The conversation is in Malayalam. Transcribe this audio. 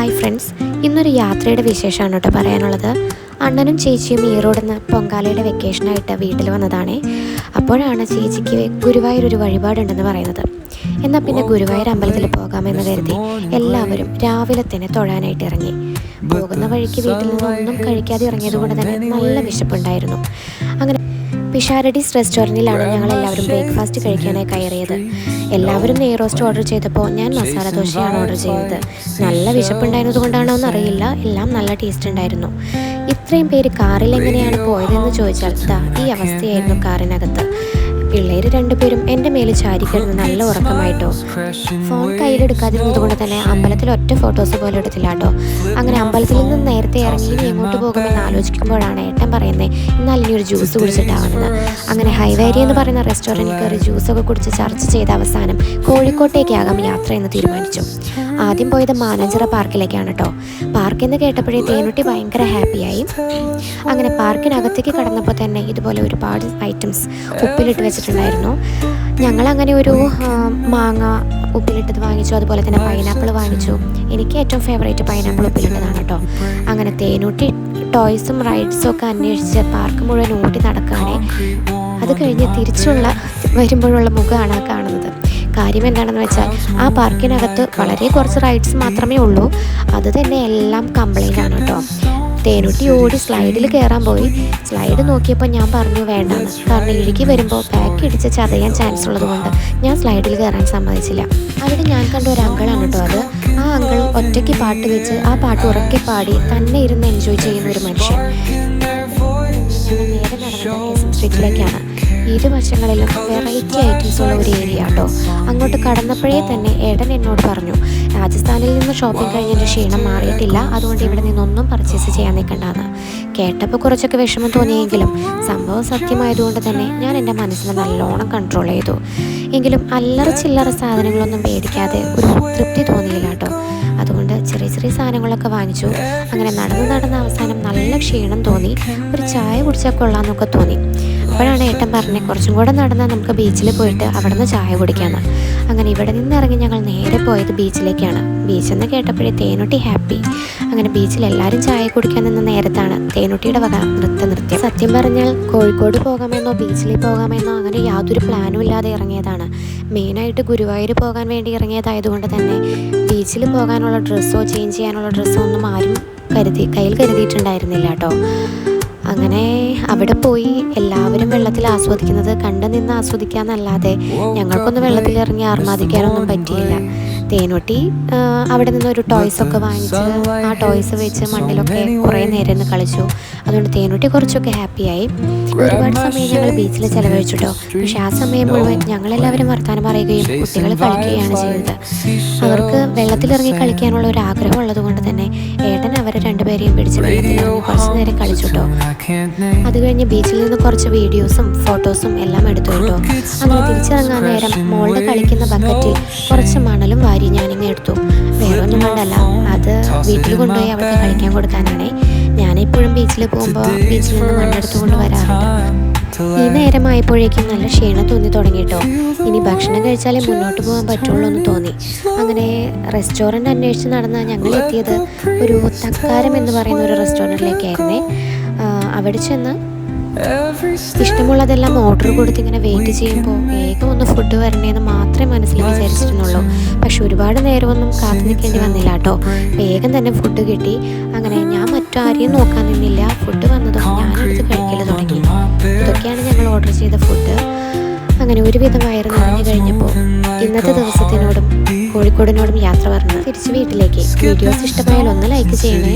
ഹായ് ഫ്രണ്ട്സ്, ഇന്നൊരു യാത്രയുടെ വിശേഷമാണ് കേട്ടോ പറയാനുള്ളത്. അണ്ണനും ചേച്ചിയും ഈറോഡിൽ നിന്ന് പൊങ്കാലയുടെ വെക്കേഷനായിട്ട് വീട്ടിൽ വന്നതാണേ. അപ്പോഴാണ് ചേച്ചിക്ക് ഗുരുവായൂരൊരു വഴിപാടുണ്ടെന്ന് പറയുന്നത്. എന്നാൽ പിന്നെ ഗുരുവായൂർ അമ്പലത്തിൽ പോകാമെന്ന് കരുതി എല്ലാവരും രാവിലെ തന്നെ തൊഴാനായിട്ട് ഇറങ്ങി. പോകുന്ന വഴിക്ക് വീട്ടിൽ നിന്നൊന്നും കഴിക്കാതെ ഇറങ്ങിയത് കൊണ്ട് തന്നെ നല്ല വിശപ്പുണ്ടായിരുന്നു. അങ്ങനെ പിഷാരഡീസ് റെസ്റ്റോറൻറ്റിലാണ് ഞങ്ങളെല്ലാവരും ബ്രേക്ക്ഫാസ്റ്റ് കഴിക്കാനായി കയറിയത്. എല്ലാവരും നെയ് റോസ്റ്റ് ഓർഡർ ചെയ്തപ്പോൾ ഞാൻ മസാല ദോശയാണ് ഓർഡർ ചെയ്തത്. നല്ല വിശപ്പുണ്ടായിരുന്നത് കൊണ്ടാണോ എന്നറിയില്ല, എല്ലാം നല്ല ടേസ്റ്റ് ഉണ്ടായിരുന്നു. ഇത്രയും പേര് കാറിൽ എങ്ങനെയാണ് പോയതെന്ന് ചോദിച്ചാൽ ഈ അവസ്ഥയായിരുന്നു കാറിനകത്ത്. പിള്ളേർ രണ്ടുപേരും എൻ്റെ മേലെ ചാരിക്കിടന്ന് നല്ല ഉറക്കമായിട്ടോ. ഫോൺ കയ്യിലെടുക്കാതിരുന്നത് കൊണ്ട് തന്നെ അമ്പലത്തിൽ ഒറ്റ ഫോട്ടോസ് പോലും എടുത്തില്ല കേട്ടോ. അങ്ങനെ അമ്പലത്തിൽ നിന്ന് നേരത്തെ ഇറങ്ങി ഇനി എങ്ങോട്ട് പോകുമെന്ന് ആലോചിക്കുമ്പോഴാണ് ഏട്ടൻ പറയുന്നത്, എന്നാൽ ഇനി ഒരു ജ്യൂസ് കുടിച്ചിട്ടാവുന്നത്. അങ്ങനെ ഹൈവേരി എന്ന് പറയുന്ന റെസ്റ്റോറൻറ്റിൽ കയറി ജ്യൂസൊക്കെ കുടിച്ച് ചർച്ച ചെയ്ത അവസാനം കോഴിക്കോട്ടേക്കാകാം യാത്ര എന്ന് തീരുമാനിച്ചു. ആദ്യം പോയത് മാനാഞ്ചിറ പാർക്കിലേക്കാണ് കേട്ടോ. പാർക്കെന്ന് കേട്ടപ്പോഴേ തേനുട്ടി ഭയങ്കര ഹാപ്പിയായി. അങ്ങനെ പാർക്കിനകത്തേക്ക് കടന്നപ്പോൾ തന്നെ ഇതുപോലെ ഒരുപാട് ഐറ്റംസ് ഉപ്പിലിട്ട് വെച്ചിട്ടുണ്ടായിരുന്നു. ഞങ്ങളങ്ങനെ ഒരു മാങ്ങ ഉപ്പിലിട്ടത് വാങ്ങിച്ചു, അതുപോലെ തന്നെ പൈനാപ്പിൾ വാങ്ങിച്ചു. എനിക്ക് ഏറ്റവും ഫേവറേറ്റ് പൈനാപ്പിൾ ഉപ്പിലിട്ടതാണ് കേട്ടോ. അങ്ങനെ തേനൂട്ടി ടോയ്സും റൈഡ്സും ഒക്കെ അന്വേഷിച്ച് പാർക്ക് മുഴുവൻ ഓടി നടക്കുകയാണേ. അത് കഴിഞ്ഞ് തിരിച്ചുള്ള വരുമ്പോഴുള്ള മുഖമാണ് കാണുന്നത്. കാര്യം എന്താണെന്ന് വെച്ചാൽ ആ പാർക്കിനകത്ത് വളരെ കുറച്ച് റൈഡ്സ് മാത്രമേ ഉള്ളൂ. അത് തന്നെ എല്ലാം കംപ്ലൈൻ്റ് ആണ് കേട്ടോ. തേനുട്ടി ഓടി സ്ലൈഡിൽ കയറാൻ പോയി. സ്ലൈഡ് നോക്കിയപ്പോൾ ഞാൻ പറഞ്ഞു വേണ്ടാന്ന്. കാരണം ഇഴുകി വരുമ്പോൾ ബാക്ക് ഇടിച്ച് ചതയാൻ ചാൻസ് ഉള്ളത് കൊണ്ട് ഞാൻ സ്ലൈഡിൽ കയറാൻ സമ്മതിച്ചില്ല. അവിടെ ഞാൻ കണ്ട ഒരു അങ്കിളാണ് കേട്ടോ അത്. ആ അങ്കിൾ ഒറ്റയ്ക്ക് പാട്ട് വെച്ച് ആ പാട്ട് ഉറക്കെ പാടി തന്നെ ഇരുന്ന് എൻജോയ് ചെയ്യുന്ന ഒരു മനുഷ്യൻ. ഞങ്ങൾ നേരെ നടന്നത് എസ് സ്ട്രീറ്റിലേക്കാണ്. ഇരുവശങ്ങളിലും വെറൈറ്റി ഐറ്റംസ് ഉള്ള ഒരു ഏരിയ കേട്ടോ. അങ്ങോട്ട് കടന്നപ്പോഴേ തന്നെ ഏട്ടൻ എന്നോട് പറഞ്ഞു, രാജസ്ഥാനിൽ നിന്ന് ഷോപ്പിംഗ് കഴിഞ്ഞതിൻ്റെ ക്ഷീണം മാറിയിട്ടില്ല, അതുകൊണ്ട് ഇവിടെ നിന്നൊന്നും പർച്ചേസ് ചെയ്യാൻ നിൽക്കണ്ടെന്ന്. കേട്ടപ്പോൾ കുറച്ചൊക്കെ വിഷമം തോന്നിയെങ്കിലും സംഭവം സത്യമായതുകൊണ്ട് തന്നെ ഞാൻ എൻ്റെ മനസ്സിനെ നല്ലോണം കൺട്രോൾ ചെയ്തു. എങ്കിലും അല്ലറ ചില്ലറ സാധനങ്ങളൊന്നും മേടിക്കാതെ ഒരു തൃപ്തി തോന്നിയില്ല കേട്ടോ. അതുകൊണ്ട് ചെറിയ ചെറിയ സാധനങ്ങളൊക്കെ വാങ്ങിച്ചു. അങ്ങനെ നടന്ന് അവസാനം നല്ല ക്ഷീണം തോന്നി. ഒരു ചായ കുടിച്ചാൽ കൊള്ളാമെന്നൊക്കെ തോന്നി. അപ്പോഴാണ് ഏട്ടൻ പറഞ്ഞത് കുറച്ചും കൂടെ നടന്നാൽ നമുക്ക് ബീച്ചിൽ പോയിട്ട് അവിടെ നിന്ന് ചായ കുടിക്കാമെന്ന്. അങ്ങനെ ഇവിടെ നിന്ന് ഇറങ്ങി ഞങ്ങൾ നേരെ പോയത് ബീച്ചിലേക്കാണ്. ബീച്ചെന്ന് കേട്ടപ്പോഴേ തേനുട്ടി ഹാപ്പി. അങ്ങനെ ബീച്ചിൽ എല്ലാവരും ചായ കുടിക്കാൻ നിന്ന നേരത്താണ് തേനുട്ടിയുടെ വക നൃത്തം. സത്യം പറഞ്ഞാൽ കോഴിക്കോട് പോകാമെന്നോ ബീച്ചിൽ പോകാമെന്നോ അങ്ങനെ യാതൊരു പ്ലാനും ഇല്ലാതെ ഇറങ്ങിയതാണ്. മെയിനായിട്ട് ഗുരുവായൂർ പോകാൻ വേണ്ടി ഇറങ്ങിയതായതുകൊണ്ട് തന്നെ ബീച്ചിൽ പോകാനുള്ള ഡ്രസ്സോ ചേഞ്ച് ചെയ്യാനുള്ള ഡ്രസ്സോ ഒന്നും ആരും കയ്യിൽ കരുതിയിട്ടുണ്ടായിരുന്നില്ല കേട്ടോ. അങ്ങനെ അവിടെ പോയി എല്ലാവരും വെള്ളത്തിൽ ആസ്വദിക്കുന്നത് കണ്ടു നിന്ന് ആസ്വദിക്കാന്നല്ലാതെ ഞങ്ങൾക്കൊന്നും വെള്ളത്തിൽ ഇറങ്ങി ആർമാദിക്കാനൊന്നും പറ്റിയില്ല. തേനുട്ടി അവിടെ നിന്ന് ഒരു ടോയ്സൊക്കെ വാങ്ങിച്ച് ആ ടോയ്സ് വെച്ച് മണ്ണിലൊക്കെ കുറേ നേരം നിന്ന് കളിച്ചു. അതുകൊണ്ട് തേനുട്ടി കുറച്ചൊക്കെ ഹാപ്പിയായി. ഒരുപാട് സമയം ഞങ്ങൾ ബീച്ചിൽ ചിലവഴിച്ചിട്ടോ. പക്ഷെ ആ സമയം മുഴുവൻ ഞങ്ങളെല്ലാവരും വർത്തമാനം പറയുകയും കുട്ടികൾ കളിക്കുകയാണ് ചെയ്തത്. അവർക്ക് വെള്ളത്തിലിറങ്ങി കളിക്കാനുള്ള ഒരു ആഗ്രഹം ഉള്ളത് കൊണ്ട് തന്നെ ഏട്ടൻ അവരെ രണ്ടുപേരെയും പിടിച്ച് വെള്ളത്തിലിറങ്ങി കുറച്ച് നേരം കളിച്ചുട്ടോ. അത് കഴിഞ്ഞ് ബീച്ചിൽ നിന്ന് കുറച്ച് വീഡിയോസും ഫോട്ടോസും എല്ലാം എടുത്തു കേട്ടോ. അങ്ങനെ തിരിച്ചിറങ്ങാൻ നേരം മോളുടെ കളിക്കുന്ന ബക്കറ്റിൽ കുറച്ച് മണലും വാരി ഞാനിങ്ങനെ എടുത്തു. വേറെ ഒന്നും കൊണ്ടല്ല, അത് വീട്ടിൽ കൊണ്ടുപോയി അവൾക്ക് കളിക്കാൻ കൊടുക്കാനാണേ. ഞാനെപ്പോഴും ബീച്ചിൽ പോകുമ്പോൾ ബീച്ചിൽ നിന്ന് മണ്ണെടുത്തുകൊണ്ട് വരാറുണ്ട്. ഈ നേരമായപ്പോഴേക്കും നല്ല ക്ഷീണം തോന്നി തുടങ്ങിയിട്ടോ. ഇനി ഭക്ഷണം കഴിച്ചാലേ മുന്നോട്ട് പോകാൻ പറ്റുള്ളൂ എന്ന് തോന്നി. അങ്ങനെ റെസ്റ്റോറൻറ്റ് അന്വേഷിച്ച് നടന്ന് ഞങ്ങൾ എത്തിയത് ഒരു തക്കാരം എന്ന് പറയുന്ന ഒരു റെസ്റ്റോറൻറ്റിലേക്കായിരുന്നേ. അവിടെ ചെന്ന് ഇഷ്ടമുള്ളതെല്ലാം ഓർഡർ കൊടുത്ത് ഇങ്ങനെ വെയിറ്റ് ചെയ്യുമ്പോൾ വേഗം ഒന്ന് ഫുഡ് വരണേന്ന് മാത്രമേ മനസ്സിൽ വിചാരിച്ചിരുന്നുള്ളൂ. പക്ഷെ ഒരുപാട് നേരമൊന്നും കാത്തു നിൽക്കേണ്ടി വന്നില്ല കേട്ടോ. വേഗം തന്നെ ഫുഡ് കിട്ടി. അങ്ങനെ ഞാൻ മറ്റാരെയും നോക്കാൻ നിന്നില്ല. ഫുഡ് വന്നതും ഞാനെടുത്ത് കഴിക്കൽ തുടങ്ങി. ഇതൊക്കെയാണ് ഞങ്ങൾ ഓർഡർ ചെയ്ത ഫുഡ്. അങ്ങനെ ഒരുവിധം വയറ് നിറഞ്ഞു കഴിഞ്ഞപ്പോൾ ഇന്നത്തെ ദിവസത്തിനോടും കോഴിക്കോടിനോടും യാത്ര പറഞ്ഞ് തിരിച്ച് വീട്ടിലേക്ക്. വീഡിയോസ് ഇഷ്ടമായാൽ ഒന്ന് ലൈക്ക് ചെയ്യണേ.